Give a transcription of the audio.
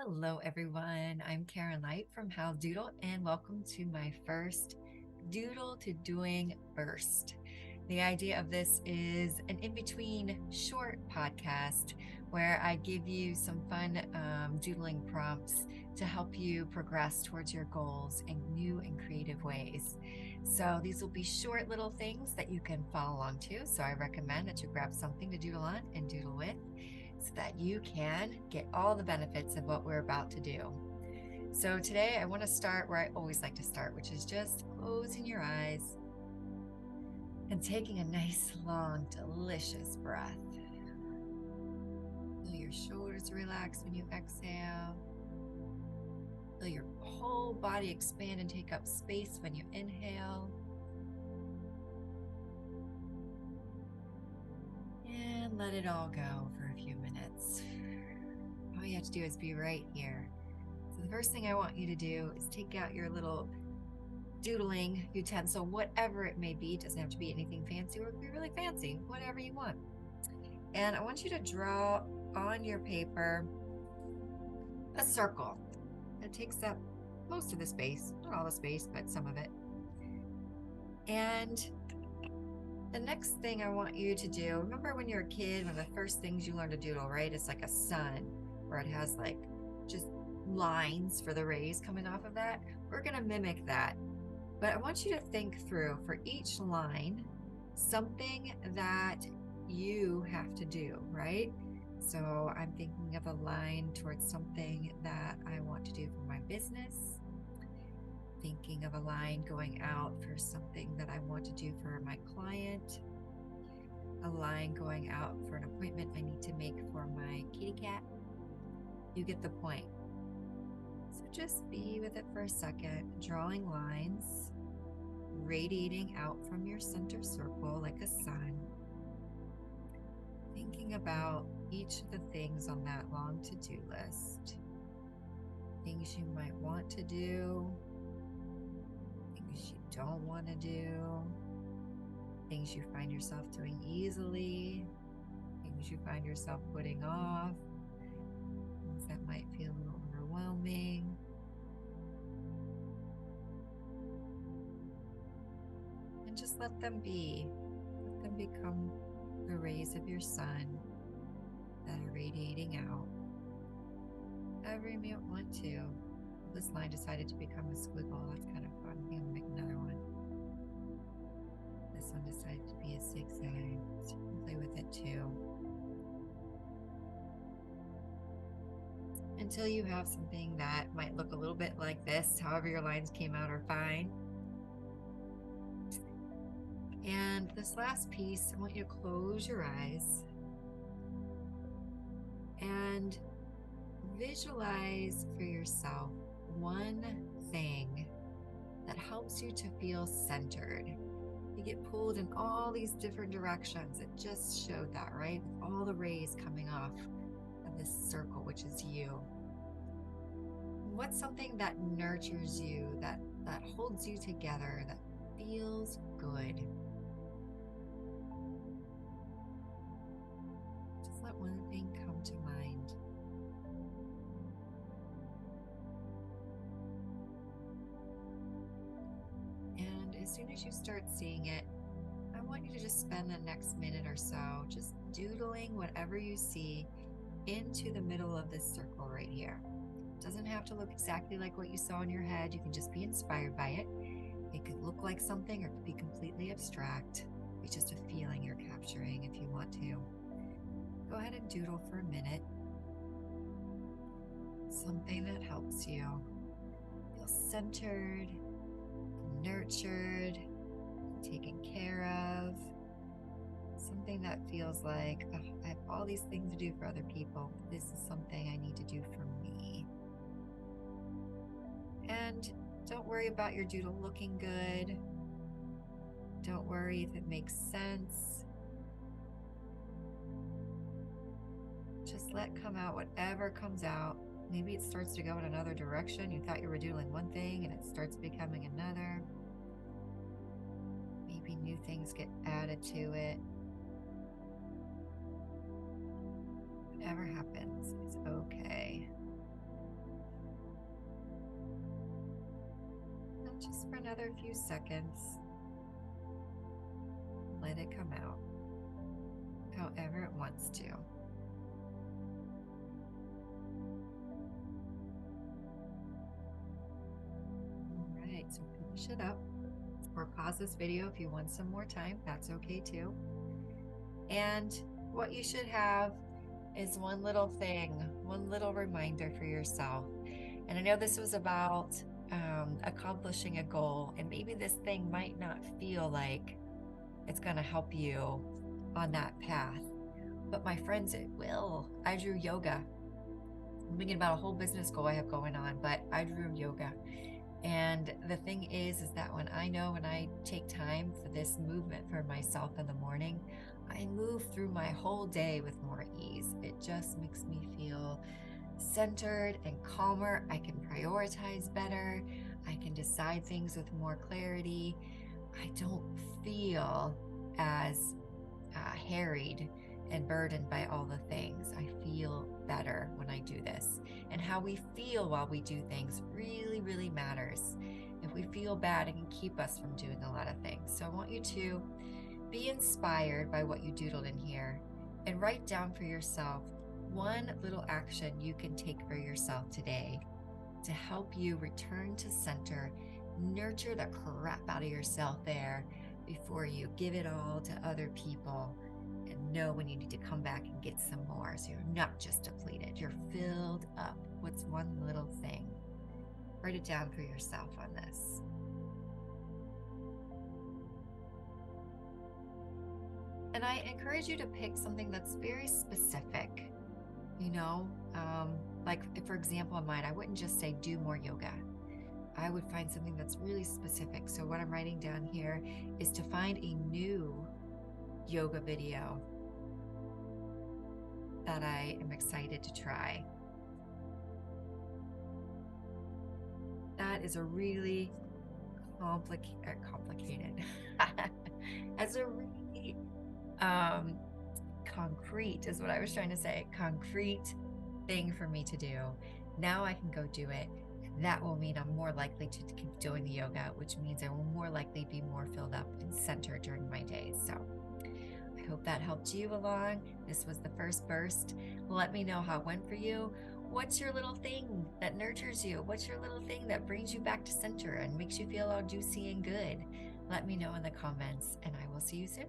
Hello, everyone. I'm Karen Light from How Doodle, and welcome to my first Doodle to Doing Burst. The idea of this is an in between short podcast where I give you some fun doodling prompts to help you progress towards your goals in new and creative ways. So, these will be short little things that you can follow along to. So, I recommend that you grab something to doodle on and doodle with, so that you can get all the benefits of what we're about to do. So today I want to start where I always like to start, which is just closing your eyes and taking a nice, long, delicious breath. Feel your shoulders relax when you exhale. Feel your whole body expand and take up space when you inhale. And let it all go for a few minutes. All you have to do is be right here. So the first thing I want you to do is take out your little doodling utensil, whatever it may be. It doesn't have to be anything fancy, or it could be really fancy, whatever you want. And I want you to draw on your paper a circle that takes up most of the space, not all the space, but some of it. And the next thing I want you to do, remember when you're a kid, one of the first things you learn to doodle, right? It's like a sun, where it has like just lines for the rays coming off of that. We're going to mimic that. But I want you to think through for each line something that you have to do, right? So I'm thinking of a line towards something that I want to do for my business, thinking of a line going out for something that I want to do for my client, a line going out for an appointment I need to make for my kitty cat. You get the point. So just be with it for a second, drawing lines, radiating out from your center circle like a sun, thinking about each of the things on that long to-do list, things you might want to do, things you don't want to do, things you find yourself doing easily, things you find yourself putting off, things that might feel a little overwhelming. And just let them be. Let them become the rays of your sun that are radiating out. However you might want to. This line decided to become a squiggle. That's kind of fun. I think I'm gonna make another one. This one decided to be a zigzag. So you can play with it too. Until you have something that might look a little bit like this. However your lines came out are fine. And this last piece, I want you to close your eyes and visualize for yourself one thing that helps you to feel centered. You get pulled in all these different directions. It just showed that, right? With all the rays coming off of this circle, which is you. What's something that nurtures you, that holds you together, that feels good? Just let one thing come to mind. And as soon as you start seeing it, I want you to just spend the next minute or so just doodling whatever you see into the middle of this circle right here. It doesn't have to look exactly like what you saw in your head. You can just be inspired by it. It could look like something, or it could be completely abstract. It's just a feeling you're capturing if you want to. Go ahead and doodle for a minute. Something that helps you feel centered, nurtured, taken care of. Something that feels like, oh, I have all these things to do for other people. This is something I need to do for me. And don't worry about your doodle looking good. Don't worry if it makes sense. Just let come out whatever comes out. Maybe it starts to go in another direction. You thought you were doodling one thing and it starts becoming another. Maybe new things get added to it. Whatever happens, it's okay. just for another few seconds. Let it come out however it wants to. All right, so finish it up or pause this video if you want some more time. That's okay too. And what you should have is one little thing, one little reminder for yourself. And I know this was about accomplishing a goal, and maybe this thing might not feel like it's going to help you on that path. But my friends, it will. I drew yoga. I'm thinking about a whole business goal I have going on, but I drew yoga. And the thing is that when I take time for this movement for myself in the morning, I move through my whole day with more ease. It just makes me feel centered and calmer. I can prioritize better. I can decide things with more clarity. I don't feel as harried and burdened by all the things. I feel better when I do this. And how we feel while we do things really, really matters. If we feel bad, it can keep us from doing a lot of things. So I want you to be inspired by what you doodled in here and write down for yourself one little action you can take for yourself today to help you return to center, nurture the crap out of yourself there before you give it all to other people, and know when you need to come back and get some more so you're not just depleted, you're filled up. What's one little thing? Write it down for yourself on this. And I encourage you to pick something that's very specific, like for example, in mine, I wouldn't just say do more yoga. I would find something that's really specific. So what I'm writing down here is to find a new yoga video that I am excited to try. That is a really complicated. That's a really concrete is what I was trying to say. Concrete thing for me to do. Now I can go do it. That will mean I'm more likely to keep doing the yoga, which means I will more likely be more filled up and centered during my days. So I hope that helped you along. This was the first burst. Let me know how it went for you. What's your little thing that nurtures you? What's your little thing that brings you back to center and makes you feel all juicy and good? Let me know in the comments, and I will see you soon.